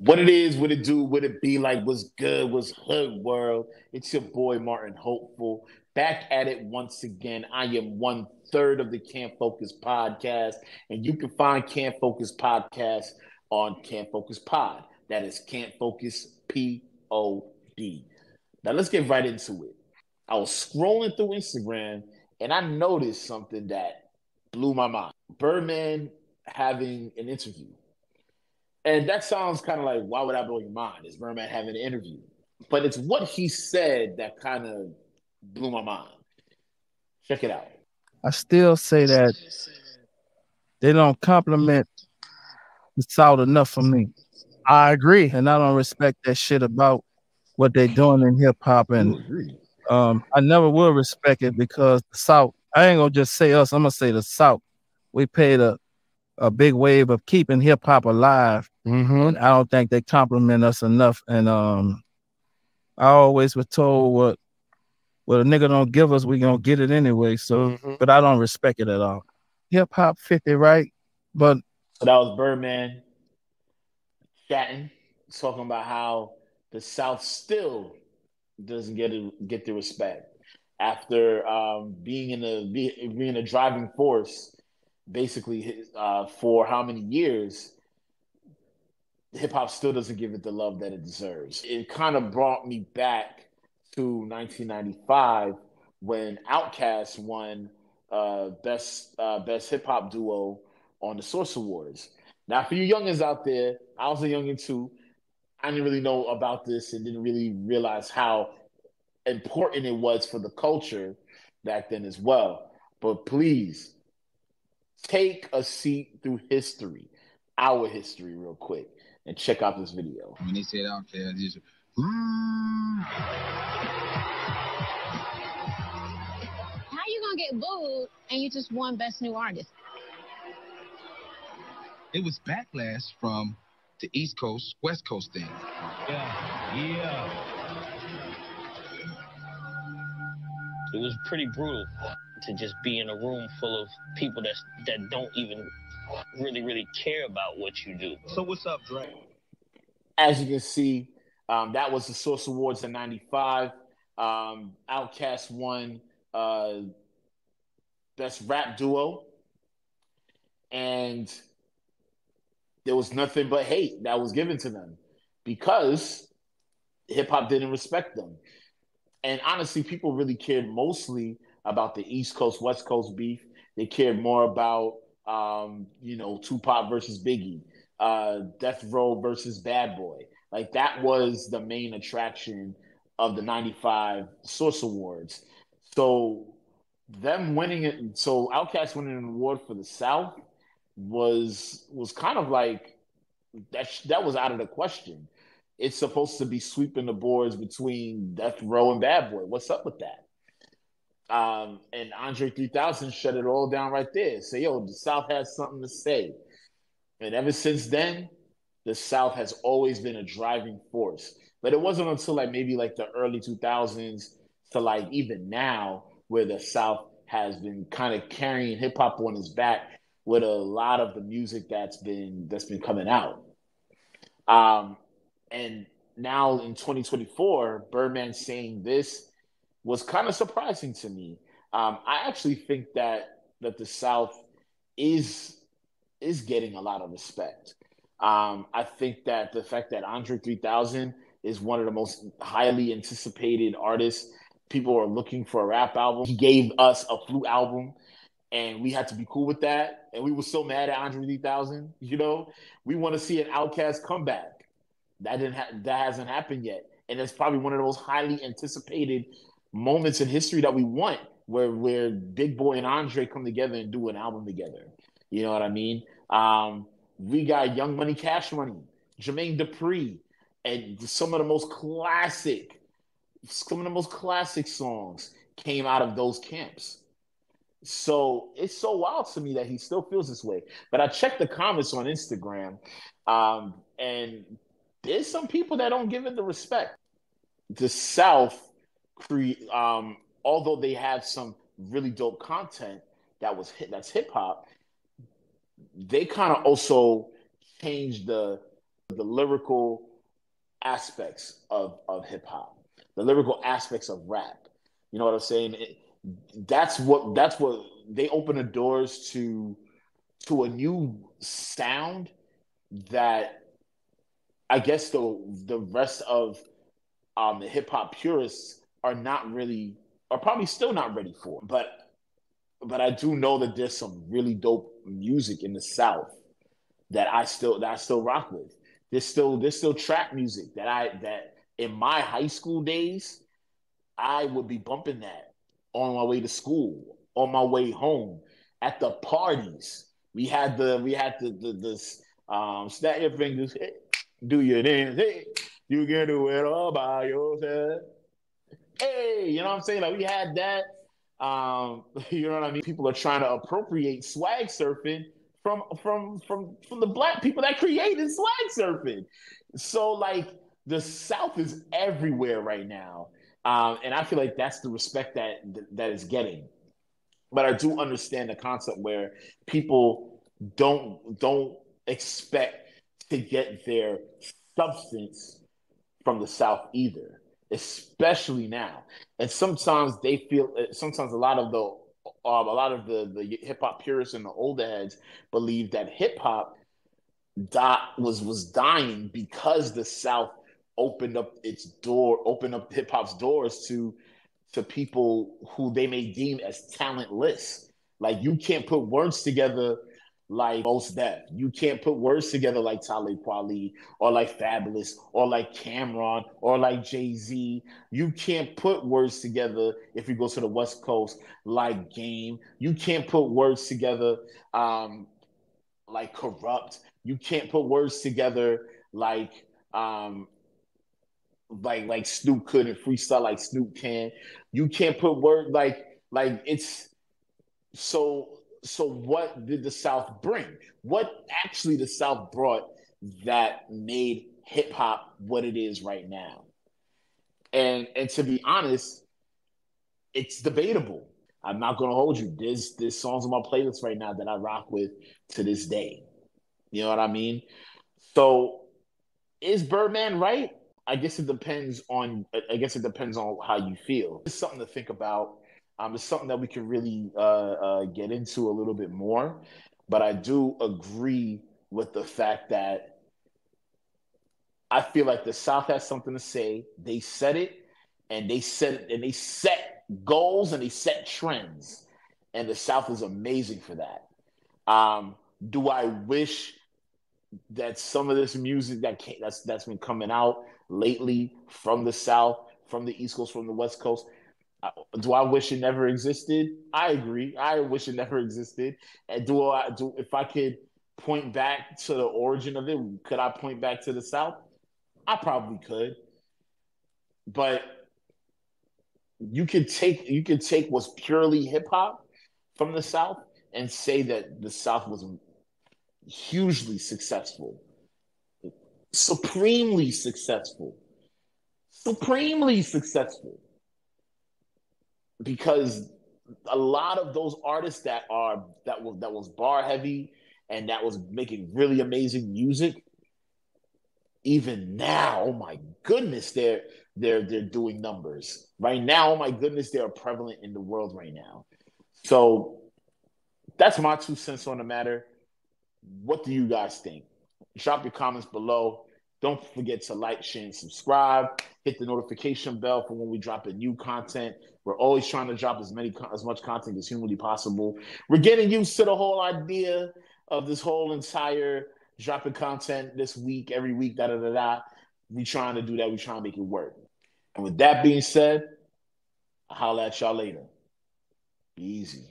What it is, what it do, what it be like, what's good, what's hood world. It's your boy Martin Hopeful. Back at it once again. I am one third of the Can't Focus podcast, and you can find Can't Focus podcast on Can't Focus Pod. That is Can't Focus POD. Now let's get right into it. I was scrolling through Instagram and I noticed something that blew my mind. Birdman having an interview. And that sounds kind of like, why would I blow your mind? Is Birdman having an interview? But it's what he said that kind of blew my mind. Check it out. I still say that they don't compliment the South enough for me. I agree, and I don't respect that shit about what they're doing in hip hop, and You agree? I never will respect it because the South. I ain't gonna just say us. I'm gonna say the South. We paid a big wave of keeping hip hop alive, and I don't think they compliment us enough. And I always was told what a nigga don't give us, we gonna get it anyway. So, but I don't respect it at all. Hip hop 50, right? But So that was Birdman chatting, talking about how the South still doesn't get the respect after being a driving force, basically for how many years. Hip hop still doesn't give it the love that it deserves. It kind of brought me back to 1995 when Outkast won best hip hop duo on the Source Awards. Now, for you youngins out there, I was a youngin too. I didn't really know about this and didn't really realize how important it was for the culture back then as well. But please take a seat through history, our history, real quick, and check out this video. When they said Outkast, just How you gonna get booed and you just won Best New Artist? it was backlash from the East Coast, West Coast thing. Yeah. It was pretty brutal to just be in a room full of people that don't even really care about what you do. So what's up, Dre? As you can see, that was the Source Awards in '95. Outkast won Best Rap Duo, and there was nothing but hate that was given to them because hip hop didn't respect them. And honestly, people really cared mostly about the East Coast West Coast beef. They cared more about Tupac versus Biggie, Death Row versus Bad Boy. Like that was the main attraction of the '95 Source Awards. So them winning it, so Outkast winning an award for the South was kind of like that was out of the question. It's supposed to be sweeping the boards between Death Row and Bad Boy. What's up with that? And Andre 3000 shut it all down right there. Say, yo, the South has something to say. And ever since then, the South has always been a driving force. But it wasn't until like maybe like the early 2000s to like even now where the South has been kind of carrying hip hop on its back with a lot of the music that's been coming out. And now in 2024, Birdman saying this was kind of surprising to me. I actually think that the South is getting a lot of respect. I think that the fact that Andre 3000 is one of the most highly anticipated artists, people are looking for a rap album. He gave us a flute album, and we had to be cool with that. And we were so mad at Andre 3000. We want to see an Outkast comeback. That hasn't happened yet, and it's probably one of the most highly anticipated moments in history that we want, where Big Boy and Andre come together and do an album together. You know what I mean? We got Young Money, Cash Money, Jermaine Dupri, and some of the most classic songs came out of those camps. So it's so wild to me that he still feels this way. But I checked the comments on Instagram, and there's some people that don't give it the respect. The South, although they have some really dope content that's hip hop, they kind of also changed the lyrical aspects of hip hop, the lyrical aspects of rap. You know what I'm saying? That's what they open the doors to a new sound that I guess the rest of the hip hop purists are probably still not ready for. But I do know that there's some really dope music in the South that I still rock with. There's still trap music that in my high school days I would be bumping that on my way to school, on my way home, at the parties. We had the snap your fingers, hey, do your dance, hey, you can do it all by yourself. Hey, you know what I'm saying? Like we had that. You know what I mean? People are trying to appropriate swag surfing from the black people that created swag surfing. So like the South is everywhere right now, and I feel like that's the respect that is getting. But I do understand the concept where people don't expect to get their substance from the South either, especially now. And sometimes they feel, sometimes a lot of the hip hop purists and the older heads believe that hip hop was dying because the South opened up hip hop's doors to people who they may deem as talentless. Like you can't put words together like Mos Def. You can't put words together like Talib Kweli or like Fabulous or like Cameron or like Jay-Z. You can't put words together if you go to the West Coast like Game. You can't put words together like Corrupt. You can't put words together um like Snoop could and freestyle like Snoop can. You can't put word like it's so what did the South bring? What actually the South brought that made hip hop what it is right now? And to be honest, it's debatable. I'm not gonna hold you. There's songs on my playlist right now that I rock with to this day. You know what I mean? So is Birdman right? I guess it depends on how you feel. It's something to think about. It's something that we can really get into a little bit more. But I do agree with the fact that I feel like the South has something to say. They said it, and they set goals and they set trends, and the South is amazing for that. Do I wish that some of this music that's been coming out lately from the South, from the East Coast, from the West Coast, do I wish it never existed? I agree. I wish it never existed. And do if I could point back to the origin of it, could I point back to the South? I probably could. But you could take what's purely hip hop from the South and say that the South was hugely successful, supremely successful, supremely successful, because a lot of those artists that was bar heavy and that was making really amazing music, even now, oh my goodness, they're doing numbers right now. Oh my goodness, they're prevalent in the world right now. So that's my 2 cents on the matter. What do you guys think? Drop your comments below. Don't forget to like, share, and subscribe. Hit the notification bell for when we drop a new content. We're always trying to drop as much content as humanly possible. We're getting used to the whole idea of this whole entire dropping content this week, every week, da da da da. We trying to do that. We trying to make it work. And with that being said, I'll holler at y'all later. Be easy.